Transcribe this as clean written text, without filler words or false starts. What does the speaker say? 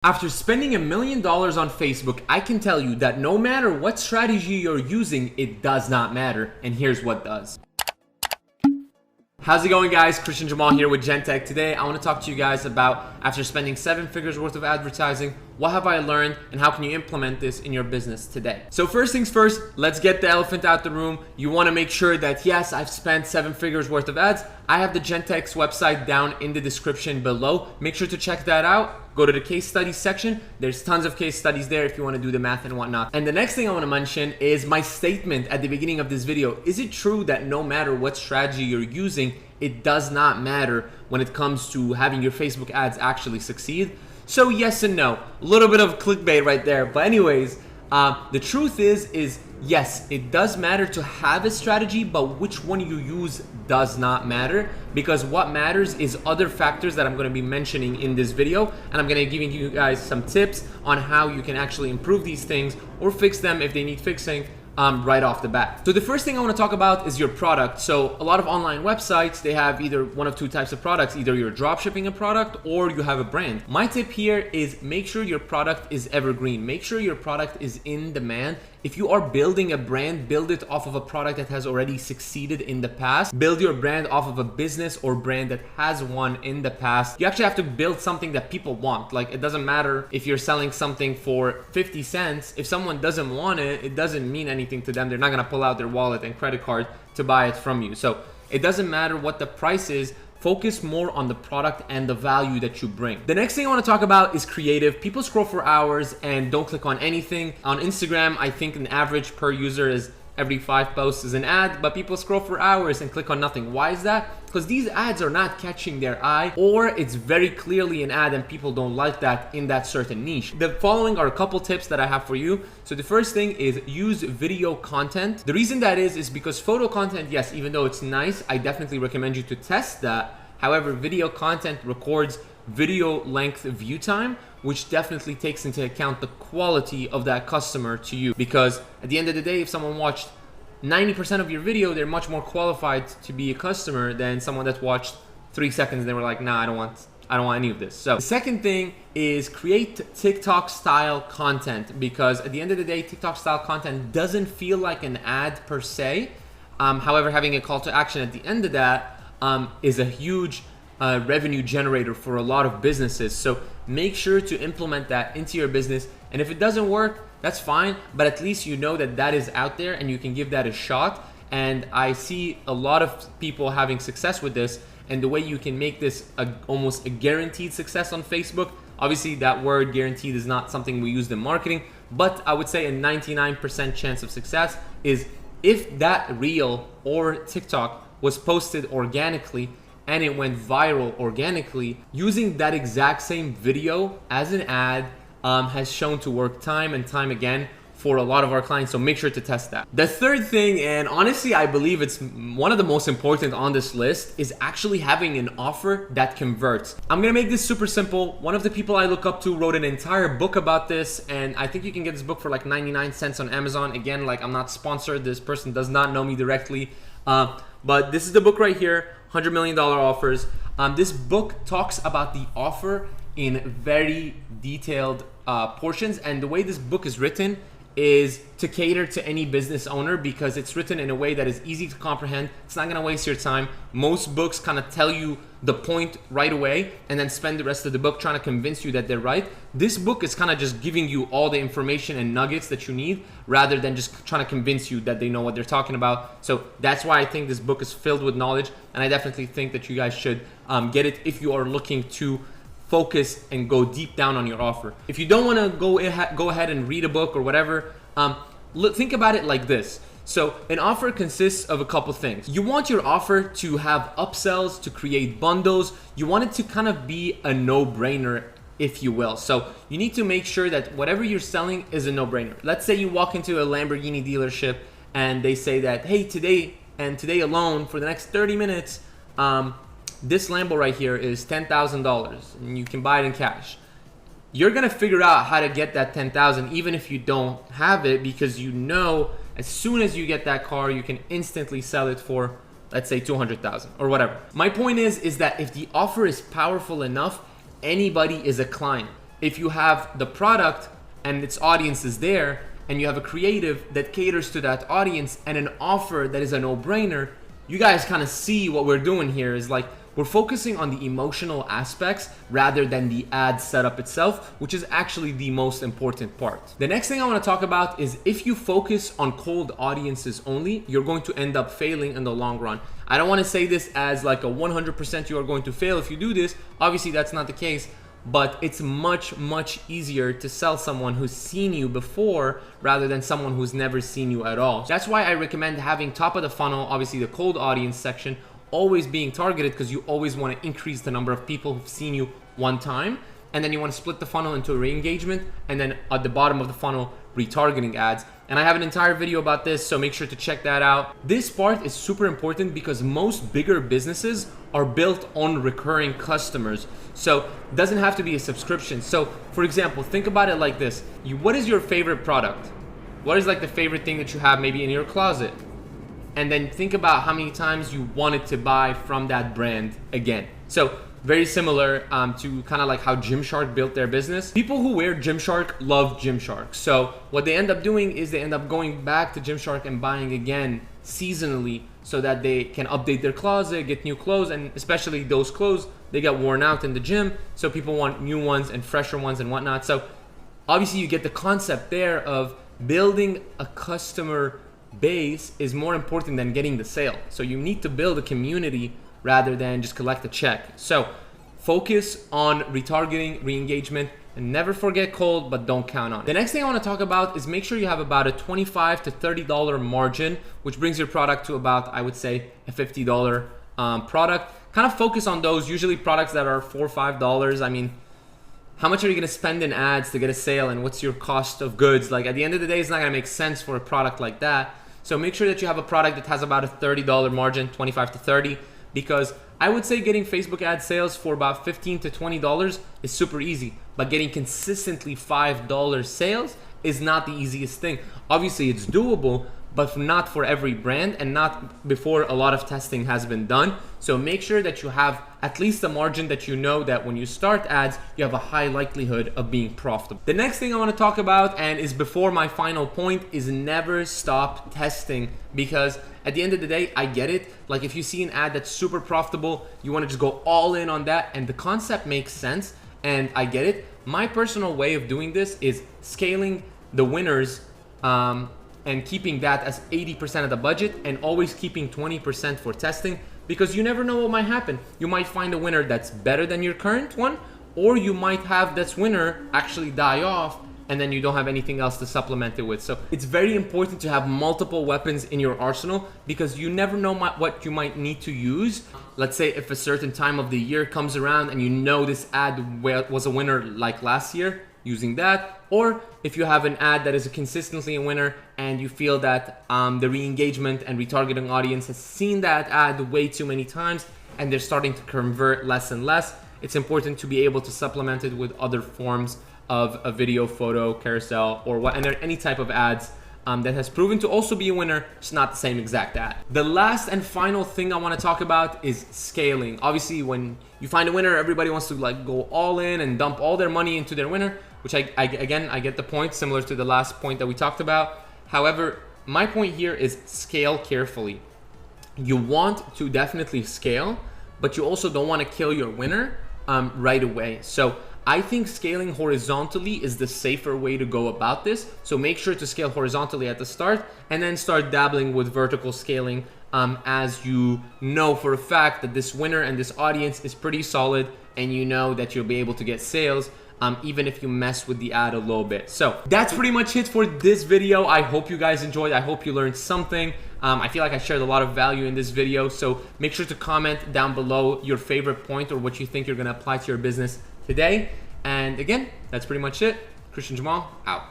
After spending $1 million on Facebook, I can tell you that no matter what strategy you're using, it does not matter. And here's what does. How's it going, guys? Christian Jamal here with GenTech. Today, I want to talk to you guys about, after spending 7 figures worth of advertising, what have I learned and how can you implement this in your business today? So first things first, let's get the elephant out the room. You want to make sure that, yes, I've spent 7 figures worth of ads. I have the GenTech's website down in the description below. Make sure to check that out. Go to the case studies section. There's tons of case studies there if you want to do the math and whatnot. And the next thing I want to mention is my statement at the beginning of this video. Is it true that no matter what strategy you're using, it does not matter when it comes to having your Facebook ads actually succeed? So yes and no. A little bit of clickbait right there. But anyways, the truth is yes, it does matter to have a strategy, but which one you use does not matter, because what matters is other factors that I'm going to be mentioning in this video, and I'm going to be giving you guys some tips on how you can actually improve these things or fix them if they need fixing right off the bat. So the first thing I want to talk about is your product. So a lot of online websites, they have either one of two types of products. Either you're drop shipping a product or you have a brand. My tip here is make sure your product is evergreen. Make sure your product is in demand. If you are building a brand, build it off of a product that has already succeeded in the past. Build your brand off of a business or brand that has won in the past. You actually have to build something that people want. Like, it doesn't matter if you're selling something for 50 cents. If someone doesn't want it, it doesn't mean anything to them. They're not gonna pull out their wallet and credit card to buy it from you. So it doesn't matter what the price is. Focus more on the product and the value that you bring. The next thing I want to talk about is creative. People scroll for hours and don't click on anything. On Instagram, I think an average per user is every 5 posts is an ad, but people scroll for hours and click on nothing. Why is that? Because these ads are not catching their eye, or it's very clearly an ad and people don't like that in that certain niche. The following are a couple tips that I have for you. So the first thing is use video content. The reason that is because photo content, yes, even though it's nice, I definitely recommend you to test that. However, video content records video length view time, which definitely takes into account the quality of that customer to you. Because at the end of the day, if someone watched 90% of your video, they're much more qualified to be a customer than someone that watched 3 seconds and they were like, nah, I don't want any of this. So the second thing is create TikTok style content, because at the end of the day, TikTok style content doesn't feel like an ad per se. However, having a call to action at the end of that is a huge revenue generator for a lot of businesses. So make sure to implement that into your business. And if it doesn't work, that's fine, but at least you know that that is out there and you can give that a shot. And I see a lot of people having success with this, and the way you can make this almost a guaranteed success on Facebook. Obviously, that word guaranteed is not something we use in marketing, but I would say a 99% chance of success is if that reel or TikTok was posted organically and it went viral organically, using that exact same video as an ad has shown to work time and time again for a lot of our clients. So make sure to test that. The third thing, and honestly I believe it's one of the most important on this list, is actually having an offer that converts. I'm gonna make this super simple. One of the people I look up to wrote an entire book about this, and I think you can get this book for like 99 cents on Amazon. Again, like, I'm not sponsored. This person does not know me directly. But this is the book right here, $100 million offers. This book talks about the offer in very detailed portions, and the way this book is written is to cater to any business owner, because it's written in a way that is easy to comprehend. It's not gonna waste your time. Most books kind of tell you the point right away and then spend the rest of the book trying to convince you that they're right. This book is kind of just giving you all the information and nuggets that you need, rather than just trying to convince you that they know what they're talking about. So that's why I think this book is filled with knowledge, and I definitely think that you guys should get it if you are looking to focus and go deep down on your offer. If you don't want to go ahead and read a book or whatever, think about it like this. So an offer consists of a couple things. You want your offer to have upsells, to create bundles. You want it to kind of be a no-brainer, if you will. So you need to make sure that whatever you're selling is a no-brainer. Let's say you walk into a Lamborghini dealership and they say that, hey, today alone for the next 30 minutes, this Lambo right here is $10,000 and you can buy it in cash. You're gonna figure out how to get that 10,000 even if you don't have it, because you know as soon as you get that car, you can instantly sell it for, let's say, 200,000 or whatever. My point is that if the offer is powerful enough, anybody is a client. if you have the product and its audience is there, and you have a creative that caters to that audience and an offer that is a no-brainer, you guys kind of see what we're doing here is like, we're focusing on the emotional aspects rather than the ad setup itself, which is actually the most important part. The next thing I want to talk about is if you focus on cold audiences only, you're going to end up failing in the long run. I don't want to say this as like a 100% you are going to fail if you do this. Obviously, that's not the case. But it's much easier to sell someone who's seen you before rather than someone who's never seen you at all. That's why I recommend having top of the funnel, obviously the cold audience section, always being targeted, because you always want to increase the number of people who've seen you one time, and then you want to split the funnel into a re-engagement, and then at the bottom of the funnel, retargeting ads. And I have an entire video about this, so make sure to check that out. This part is super important because most bigger businesses are built on recurring customers. So it doesn't have to be a subscription. So for example, think about it like this. What is your favorite product? What is like the favorite thing that you have maybe in your closet? And then think about how many times you wanted to buy from that brand again. So very similar to kind of like how Gymshark built their business. People who wear Gymshark love Gymshark. So what they end up doing is they end up going back to Gymshark and buying again seasonally so that they can update their closet, get new clothes, and especially those clothes, they get worn out in the gym. So people want new ones and fresher ones and whatnot. So obviously you get the concept there of building a customer base is more important than getting the sale. So you need to build a community rather than just collect a check. So focus on retargeting, re-engagement, and never forget cold, but don't count on it. The next thing I want to talk about is make sure you have about a $25 to $30 margin, which brings your product to about, I would say, a $50 product. Kind of focus on those, usually products that are $4 or $5. I mean, how much are you going to spend in ads to get a sale, and what's your cost of goods? Like at the end of the day, it's not going to make sense for a product like that. So make sure that you have a product that has about a $30 margin, 25 to 30, because I would say getting Facebook ad sales for about $15 to $20 is super easy, but getting consistently $5 sales is not the easiest thing. Obviously it's doable, but not for every brand and not before a lot of testing has been done. So make sure that you have at least a margin that you know that when you start ads, you have a high likelihood of being profitable. The next thing I want to talk about, and is before my final point, is never stop testing, because at the end of the day, I get it. Like if you see an ad that's super profitable, you want to just go all in on that, and the concept makes sense, and I get it. My personal way of doing this is scaling the winners and keeping that as 80% of the budget, and always keeping 20% for testing, because you never know what might happen. You might find a winner that's better than your current one, or you might have this winner actually die off and then you don't have anything else to supplement it with. So it's very important to have multiple weapons in your arsenal, because you never know what you might need to use. Let's say if a certain time of the year comes around and you know this ad was a winner like last year, using that. Or if you have an ad that is consistently a winner and you feel that the re-engagement and retargeting audience has seen that ad way too many times and they're starting to convert less and less, it's important to be able to supplement it with other forms of a video, photo, carousel, or what, and any type of ads that has proven to also be a winner, just not the same exact ad. The last and final thing I want to talk about is scaling. Obviously, when you find a winner, everybody wants to like go all in and dump all their money into their winner, which I get the point, similar to the last point that we talked about. However, my point here is scale carefully. You want to definitely scale, but you also don't want to kill your winner right away. So I think scaling horizontally is the safer way to go about this. So make sure to scale horizontally at the start and then start dabbling with vertical scaling as you know for a fact that this winner and this audience is pretty solid, and you know that you'll be able to get sales even if you mess with the ad a little bit. So that's pretty much it for this video. I hope you guys enjoyed. I hope you learned something. I feel like I shared a lot of value in this video. So make sure to comment down below your favorite point or what you think you're gonna apply to your business today. And again, that's pretty much it. Christian Jamal, out.